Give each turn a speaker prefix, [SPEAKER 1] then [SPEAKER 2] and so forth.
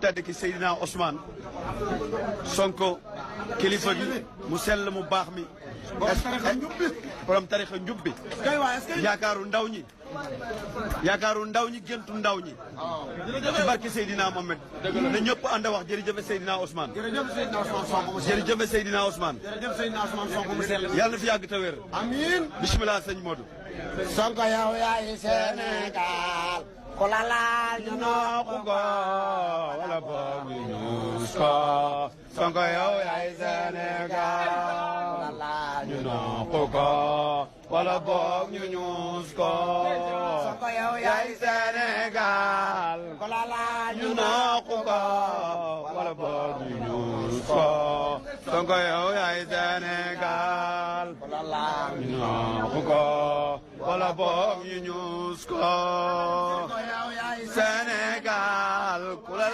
[SPEAKER 1] tedd ki Seydina Ousmane Sonko kilifa gi mu sell mu baax mi borom tarixa njub bi yaakaaru ndaw ñi géntu ndaw ñi ci barke Seydina Mohamed na ñëpp ànd wax jërëjëf Seydina Ousmane jërëjëf Seydina Ousmane yàlla na fi yàgg te wér amiin bismillah sëñ Modou
[SPEAKER 2] Sonko yow yaay Sénégal ku la laal ñu nooxu ko wala boog ñu ñuus ko Sonko yow yaay Sénégal ku la laal ñu nooxu ko wala boog ñu ñuus ko Sonko yow yaay Sénégal ku la laal ñu nooxu ko wala boog ñu ñuus ko Sonko yow yaay Sénégal ku la laal ñu nooxu ko wala boog ñu ñuus ko Sénégal ku la